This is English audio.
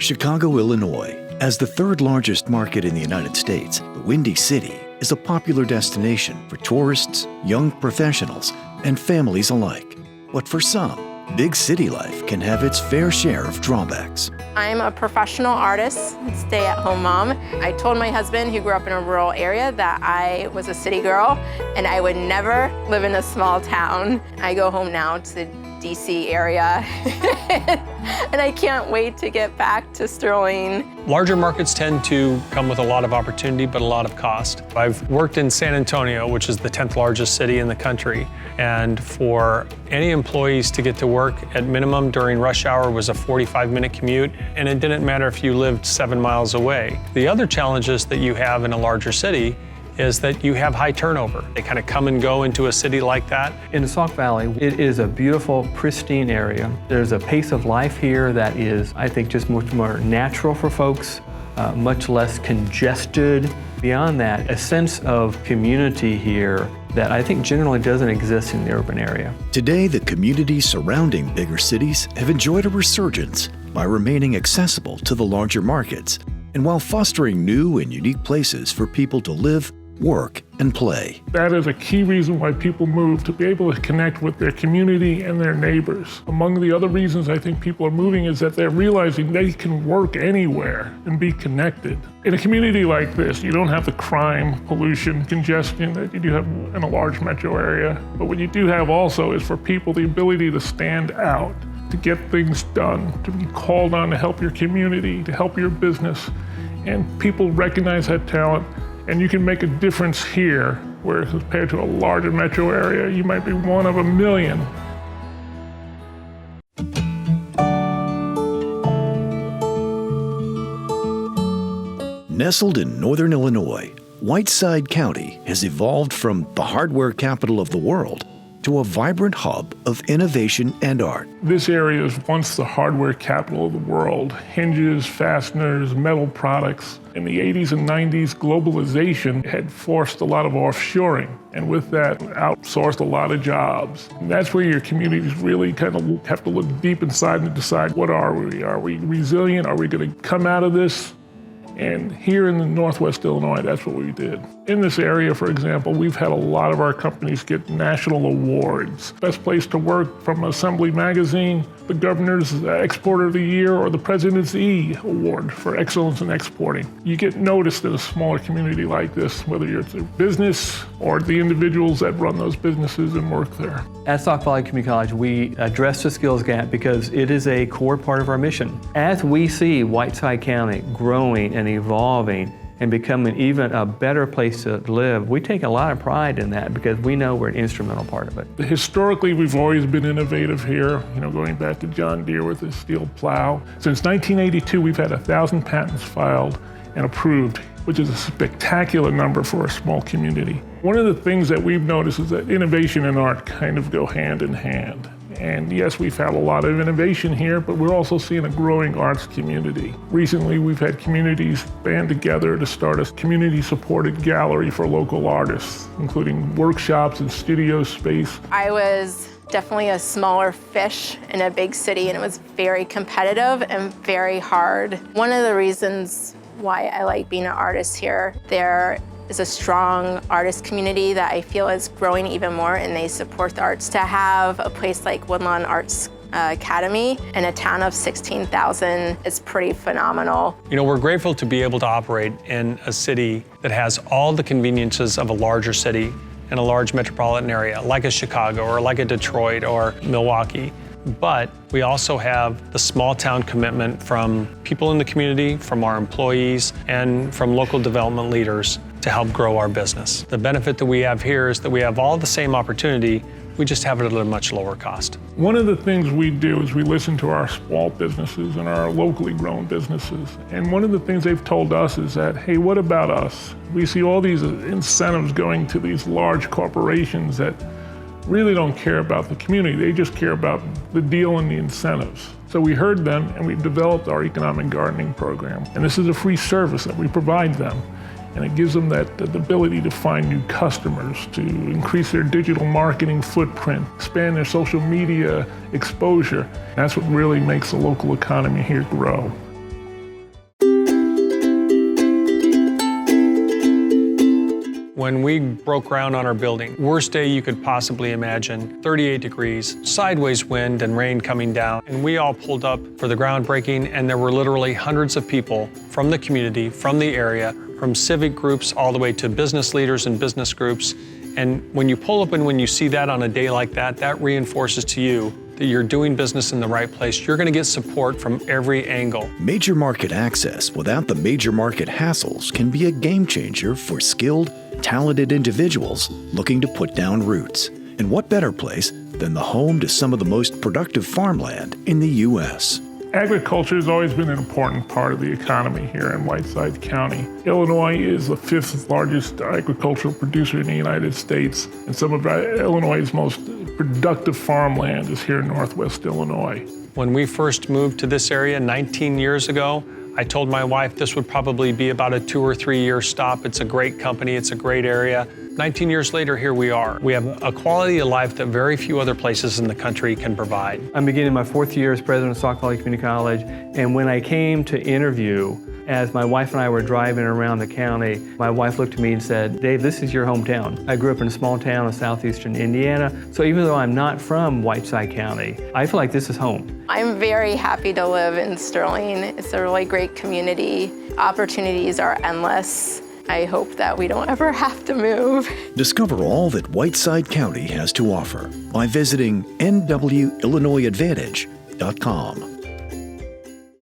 Chicago, Illinois. As the third largest market in the United States, the Windy City is a popular destination for tourists, young professionals, and families alike. But for some, big city life can have its fair share of drawbacks. I'm a professional artist, stay-at-home mom. I told my husband, who grew up in a rural area, that I was a city girl and I would never live in a small town. I go home now to the DC area and I can't wait to get back to Sterling. Larger markets tend to come with a lot of opportunity, but a lot of cost. I've worked in San Antonio, which is the 10th largest city in the country, and for any employees to get to work at minimum during rush hour was a 45-minute commute, and it didn't matter if you lived 7 miles away. The other challenges that you have in a larger city is that you have high turnover. They kind of come and go into a city like that. In the Sauk Valley, it is a beautiful, pristine area. There's a pace of life here that is, I think, just much more natural for folks, much less congested. Beyond that, a sense of community here that I think generally doesn't exist in the urban area. Today, the communities surrounding bigger cities have enjoyed a resurgence by remaining accessible to the larger markets, and while fostering new and unique places for people to live, work, and play. That is a key reason why people move, to be able to connect with their community and their neighbors. Among the other reasons I think people are moving is that they're realizing they can work anywhere and be connected. In a community like this, you don't have the crime, pollution, congestion that you do have in a large metro area. But what you do have also is for people the ability to stand out, to get things done, to be called on to help your community, to help your business. And people recognize that talent, and you can make a difference here, where compared to a larger metro area, you might be one of a million. Nestled in northern Illinois, Whiteside County has evolved from the hardware capital of the world to a vibrant hub of innovation and art. This area was once the hardware capital of the world. Hinges, fasteners, metal products. In the 80s and 90s, globalization had forced a lot of offshoring, and with that, outsourced a lot of jobs. And that's where your communities really kind of have to look deep inside and decide, what are we? Are we resilient? Are we going to come out of this? And here in the Northwest Illinois, that's what we did. In this area, for example, we've had a lot of our companies get national awards. Best Place to Work from Assembly Magazine, the Governor's Exporter of the Year, or the President's E Award for excellence in exporting. You get noticed in a smaller community like this, whether you're a business or the individuals that run those businesses and work there. At Sauk Valley Community College, we address the skills gap because it is a core part of our mission. As we see Whiteside County growing and evolving and becoming even a better place to live, we take a lot of pride in that because we know we're an instrumental part of it. Historically, we've always been innovative here, going back to John Deere with the steel plow. Since 1982, we've had 1,000 patents filed and approved, which is a spectacular number for a small community. One of the things that we've noticed is that innovation and art kind of go hand in hand. And yes, we've had a lot of innovation here, but we're also seeing a growing arts community. Recently, we've had communities band together to start a community-supported gallery for local artists, including workshops and studio space. I was definitely a smaller fish in a big city, and it was very competitive and very hard. One of the reasons why I like being an artist here, there is a strong artist community that I feel is growing even more, and they support the arts. To have a place like Woodlawn Arts Academy in a town of 16,000 is pretty phenomenal. We're grateful to be able to operate in a city that has all the conveniences of a larger city in a large metropolitan area, like a Chicago or like a Detroit or Milwaukee. But we also have the small town commitment from people in the community, from our employees, and from local development leaders to help grow our business. The benefit that we have here is that we have all the same opportunity, we just have it at a much lower cost. One of the things we do is we listen to our small businesses and our locally grown businesses. And one of the things they've told us is that, hey, what about us? We see all these incentives going to these large corporations that really don't care about the community. They just care about the deal and the incentives. So we heard them, and we developed our economic gardening program. And this is a free service that we provide them. And it gives them the ability to find new customers, to increase their digital marketing footprint, expand their social media exposure. That's what really makes the local economy here grow. When we broke ground on our building, worst day you could possibly imagine, 38 degrees, sideways wind and rain coming down. And we all pulled up for the groundbreaking, and there were literally hundreds of people from the community, from the area, from civic groups all the way to business leaders and business groups. And when you pull up and when you see that on a day like that, that reinforces to you that you're doing business in the right place. You're going to get support from every angle. Major market access without the major market hassles can be a game changer for skilled, talented individuals looking to put down roots. And what better place than the home to some of the most productive farmland in the U.S.? Agriculture has always been an important part of the economy here in Whiteside County. Illinois is the 5th largest agricultural producer in the United States, and some of Illinois' most productive farmland is here in Northwest Illinois. When we first moved to this area 19 years ago, I told my wife this would probably be about a 2 or 3 year stop. It's a great company, it's a great area. 19 years later, here we are. We have a quality of life that very few other places in the country can provide. I'm beginning my 4th year as president of Sauk Valley Community College, and when I came to interview, as my wife and I were driving around the county, my wife looked at me and said, "Dave, this is your hometown." I grew up in a small town in southeastern Indiana, so even though I'm not from Whiteside County, I feel like this is home. I'm very happy to live in Sterling. It's a really great community. Opportunities are endless. I hope that we don't ever have to move. Discover all that Whiteside County has to offer by visiting nwillinoisadvantage.com.